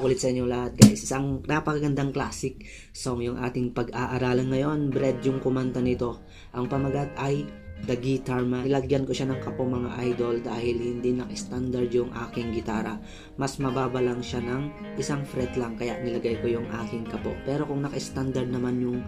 ulit sa inyo lahat guys. Isang napakagandang classic song yung ating pag-aaralan ngayon. Bread yung kumanta nito. Ang pamagat ay The Guitar Man. Nilagyan ko siya ng kapo mga idol dahil hindi naka-standard yung aking gitara. Mas mababa lang siya ng isang fret lang kaya nilagay ko yung aking kapo. Pero kung naka-standard naman yung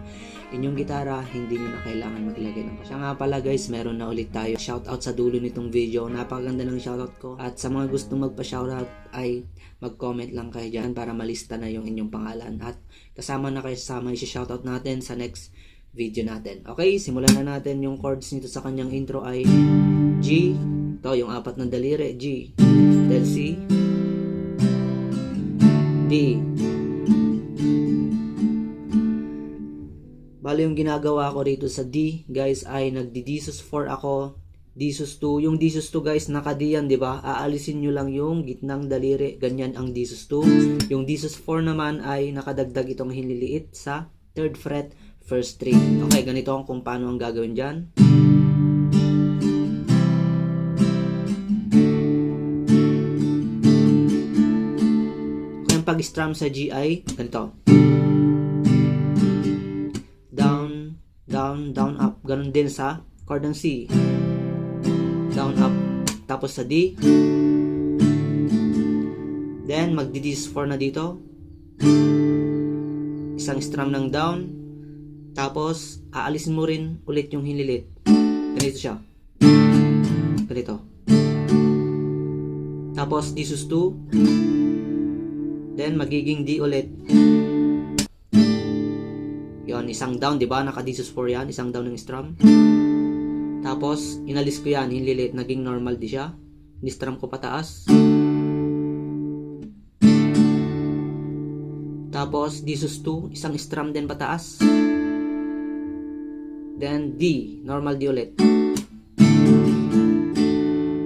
inyong gitara, hindi nyo na kailangan maglagay ng kapo. Siya nga pala guys, meron na ulit tayo shoutout sa dulo nitong video. Napakaganda ng shoutout ko. At sa mga gustong magpa-shoutout ay mag-comment lang kayo dyan para malista na yung inyong pangalan. At kasama na kayo sa shoutout natin sa next video natin. Okay, simulan na natin. Yung chords nito sa kanyang intro ay G, ito yung apat na daliri, G, then C, D. Bali yung ginagawa ko rito sa D guys ay nagdi-D sus4 ako, D sus2. Yung D sus2 guys nakadiyan, di ba? Aalisin nyo lang yung gitnang daliri, ganyan ang D sus2. Yung D sus4 naman ay nakadagdag itong hinliliit sa 3rd fret, first string. Okay, ganito kung paano ang gagawin dyan. Okay, ang pag-strum sa G ay ganito. Down, down, down, up. Ganon din sa chord ng C. Down, up. Tapos sa D. Then, magdi-D4 na dito. Isang strum ng down. Tapos, aalisin mo rin ulit yung hinlilit. Ganito siya. Ganito. Tapos, D sus2. Then, magiging D ulit. Yon, isang down, di ba? Naka D sus4 yan. Isang down ng strum. Tapos, inalis ko yan. Hinlilit. Naging normal di siya. Ni-strum ko pataas. Tapos, D sus2. Isang strum din pataas. Then D, normal D ulit.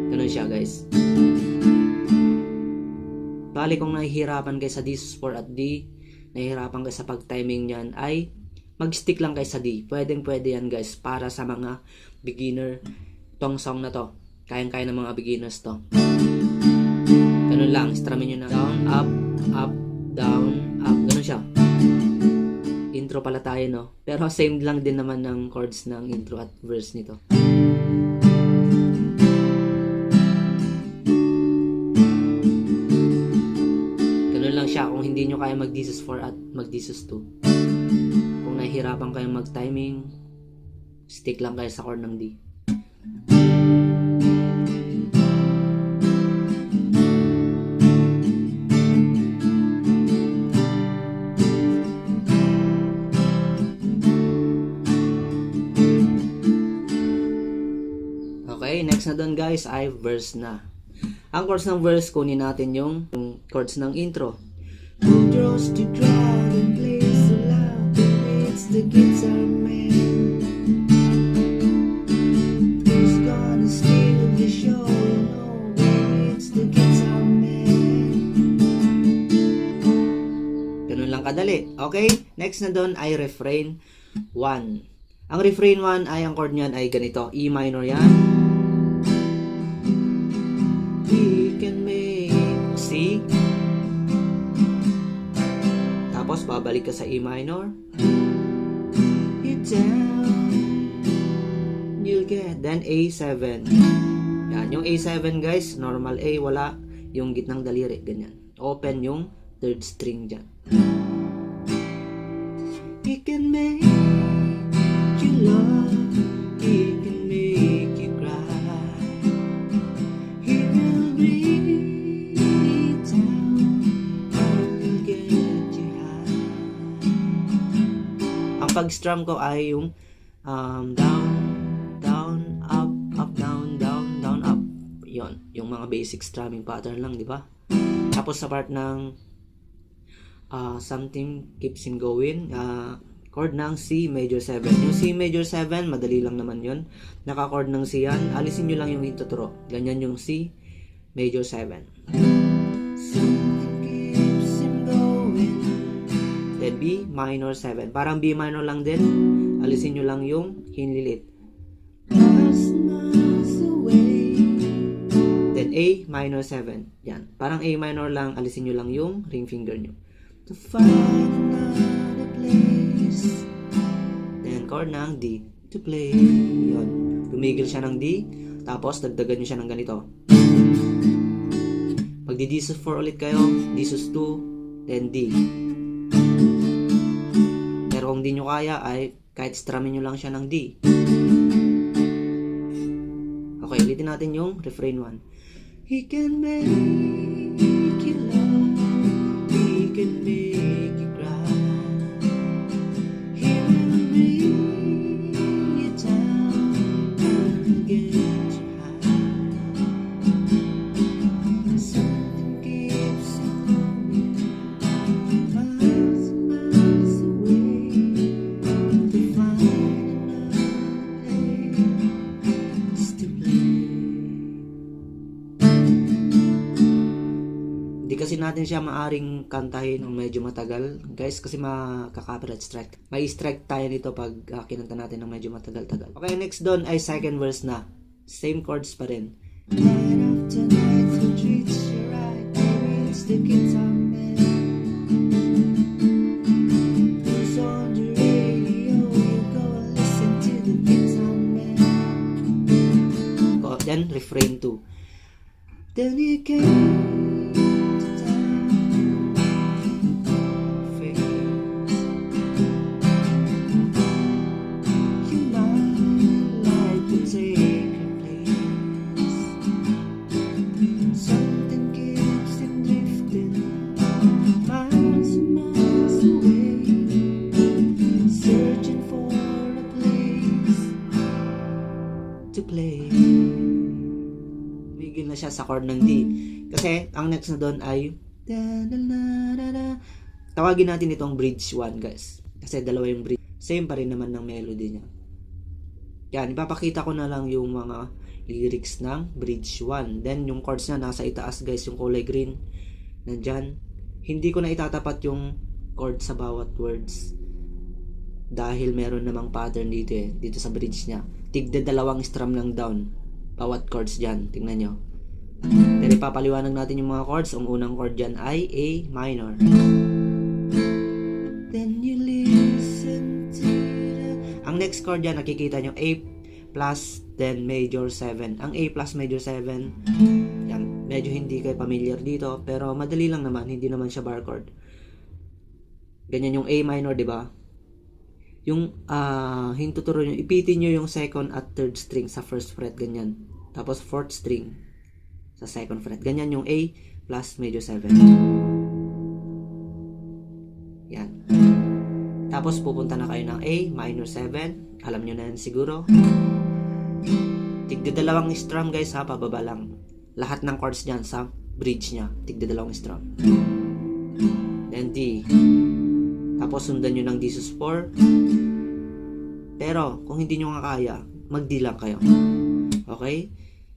Ganun siya guys. Bali kung nahihirapan kayo sa D sus4 at D, nahihirapan kayo sa pag-timing niyan, ay mag-stick lang kayo sa D. Pwedeng pwede yan guys para sa mga beginner. Tong song na to, kayang-kaya ng mga beginners to. Ganun lang, strumin nyo na down, up, up, down, up. Ganun siya. Intro pala tayo, no? Pero same lang din naman ng chords ng intro at verse nito. Ganun lang siya kung hindi nyo kaya mag D sus4 at mag D sus2. Kung nahihirapan kayong mag-timing, stick lang kayo sa chord ng D. Okay, next na doon guys ay verse na. Ang chords ng verse, kunin natin yung chords ng intro. Who draws the crowd and plays so loud, it's the guitar man. Who's gonna steal the show, you know, it's the guitar man. Ganun lang kadali. Okay, next na doon ay refrain 1. Ang refrain 1 ay ang chord niyan ay ganito, E minor yan. C. Tapos babalik ka sa E minor. Hit down. You'll get. Then A7. Yan. Yung A7 guys, normal A, wala yung gitnang daliri. Ganyan. Open yung 3rd string dyan. He can make you love. He can make you cry. He will bring pag-strum ko ay yung down, down, up, up, down, down, down, up. Yon, yung mga basic strumming pattern lang, di ba? Tapos sa part ng something keeps in going, chord ng C major 7. Yung C major 7, madali lang naman yon. Naka-chord ng C yan. Alisin nyo lang yung intro. Ganyan yung C major 7. Then B minor 7. Parang B minor lang din. Alisin nyo lang yung hinlilit. Then A minor 7. Yan. Parang A minor lang, alisin nyo lang yung ring finger nyo. To find another place. Then chord ng D. To play. Yun. Tumigil siya ng D. Tapos dagdagan nyo siya ng ganito. Pag di D sus 4 ulit kayo, D sus 2, then D. Pero kung di nyo kaya ay kahit strumming nyo lang siya ng D. Okay, ulitin natin yung refrain 1. He can make you love, he can make you cry, he will bring you down and get you high. Something keeps you going miles and miles away to find another place to play. Hindi kasi natin siya maaring kantahin ng medyo matagal, guys, kasi makaka-copyright strike. May strike tayo nito pag kinanta natin ng medyo matagal-tagal. Okay, next doon ay second verse na. Same chords pa rin. Night after night, the treats you right, maybe it's the guitar man. Who's on the radio, you go and listen to the guitar man. Then, refrain 2. Then you came to play. Bigil na siya sa chord ng D. Kasi, ang next na doon ay tawagin natin itong bridge 1, guys. Kasi dalawa yung bridge. Same pa rin naman ng melody niya. Yan, ipapakita ko na lang yung mga lyrics ng bridge 1. Then, yung chords niya nasa itaas, guys, yung kulay green. Nandyan. Hindi ko na itatapat yung chord sa bawat words. Dahil meron namang pattern dito dito sa bridge niya. Tigda 2 strum lang down bawat chords dyan. Tingnan nyo. Pero ipapaliwanag natin yung mga chords. Ang unang chord dyan ay A minor. Then you listen to ang next chord dyan, nakikita nyo A plus, then major 7. Ang A plus major 7, yan, medyo hindi kayo familiar dito, pero madali lang naman, hindi naman siya bar chord. Ganyan yung A minor, di ba? Yung hintuturo nyo, ipitin nyo yung second at third string sa first fret, ganyan. Tapos fourth string sa second fret. Ganyan yung A plus major 7. Yan. Tapos pupunta na kayo ng A minor 7. Alam nyo na yan siguro. Tigda 2 strum, guys, ha, pababa lang. Lahat ng chords dyan sa bridge nya, tigda 2 strum. Then D. Tapos sundan nyo ng D sus 4. Pero, kung hindi nyo nga kaya, mag-D lang kayo. Okay?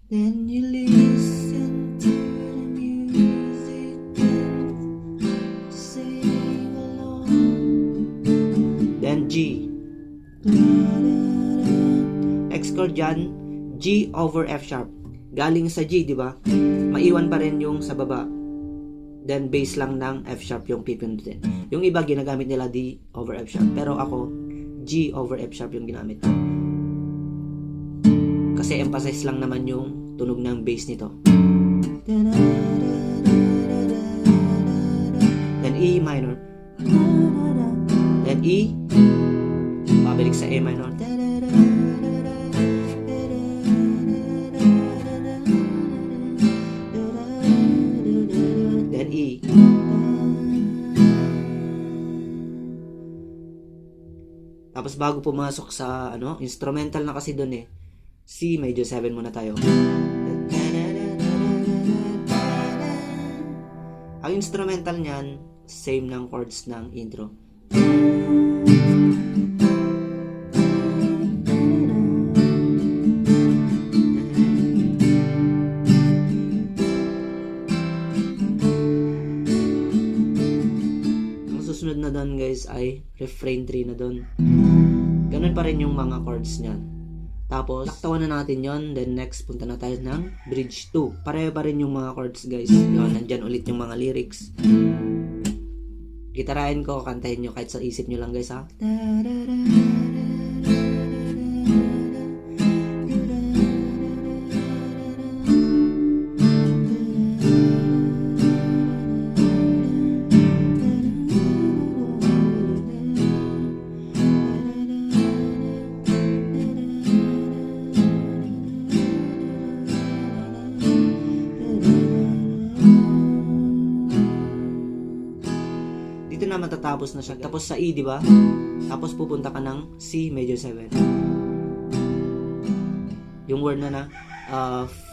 Then you listen to the music and sing along. Then G. Next chord dyan, G over F sharp. Galing sa G, di ba? Maiwan pa rin yung sa baba. Then bass lang ng F sharp yung pipindutin. Yung iba ginagamit nila D over F sharp. Pero ako, G over F sharp yung ginamit. Kasi emphasize lang naman yung tunog ng bass nito. Then E minor. Then E. Pabalik sa A minor. Then E. Tapos bago pumasok sa instrumental na kasi doon C major 7 muna tayo. Ang instrumental niyan same ng chords ng intro. Ang susunod na doon, guys, ay refrain 3 na doon. Ganun pa rin yung mga chords niyan. Tapos, laktawan na natin yon. Then next, punta na tayo ng bridge 2. Pareho pa rin yung mga chords guys. Yun, nandyan ulit yung mga lyrics. Gitarahin ko, kantahin nyo kahit sa isip nyo lang guys ha. Dito na matatapos na siya. Tapos sa E, di ba? Tapos pupunta ka ng C major 7. Yung word na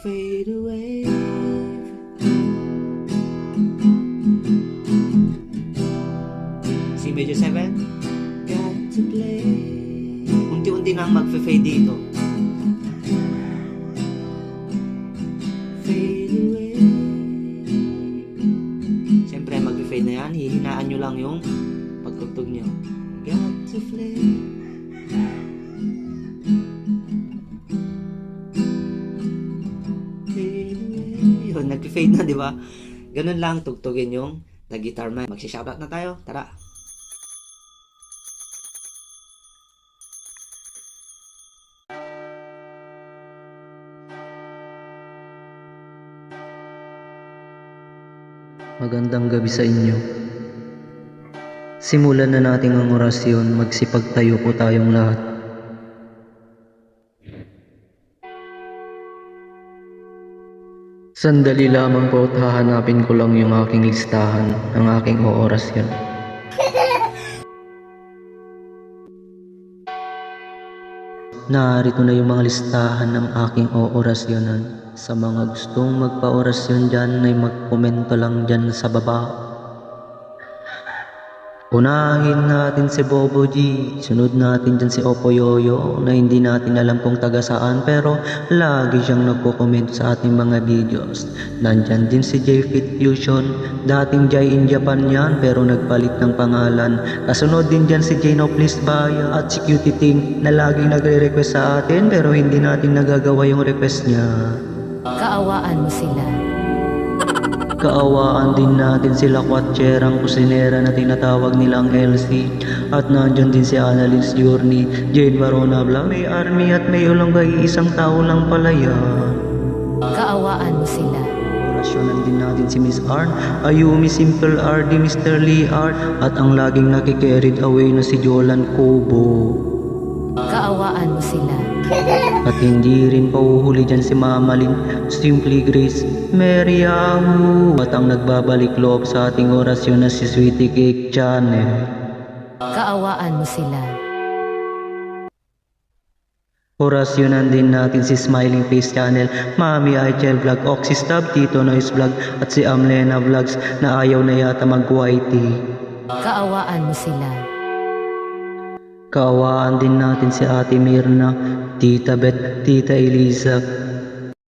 fade away. C major 7. Got to play. Unti-unti na mag-fade dito. Fade away. Siyempre mag-fade na yan. Hihinaan nyo lang yung pagtugtog nyo. Got to play. Yun, nag-fade na, di ba? Ganun lang tugtugin yung The Guitar Man. Magsi-shoutout na tayo. Tara! Magandang gabi sa inyo. Simulan na natin ang orasyon, magsipagtayo po tayong lahat. Sandali lamang po at hahanapin ko lang yung aking listahan ng aking orasyon. Narito na yung mga listahan ng aking oorasyonan. Sa mga gustong magpa-orasyon dyan ay magkomento lang dyan sa baba. Unahin natin si Bobo G, sunod natin dyan si Opo Yoyo na hindi natin alam kung taga saan pero lagi siyang nagko-comment sa ating mga videos. Nandyan din si J-Fit Fusion, dating Jai in Japan yan pero nagpalit ng pangalan. Kasunod din dyan si Jano Please Baya at si Cutie Ting na laging nagre-request sa atin pero hindi natin nagagawa yung request niya. Kaawaan mo sila. Kaawaan din natin sila Kwatcherang kusinera na tinatawag nilang LC. At nandyan din si Annalise Journey, Jane Barona Vlog, may Army at may Ulonggay, isang tao lang pala yan. Kaawaan mo sila. Orasyonan din natin si Miss Arn, Ayumi Simple RD, Mr. Lee Art, at ang laging nakikerried away na si Jolan Kobo. Kaawaan mo sila. At hindi rin pauhuli dyan si Mama Lynn, Simply Grace, Mary Yahoo, at ang nagbabalik loob sa ating orasyon na si Sweetie Cake Channel. Kaawaan mo sila. Orasyonan din natin si Smiling Face Channel, Mami Aichel Vlog, Oxystab, Tito Noise Vlog, at si Amlena Vlogs na ayaw na yata mag-YT. Kaawaan mo sila. Kaawaan din natin si Ate Mirna, Tita Beth, Tita Elisa,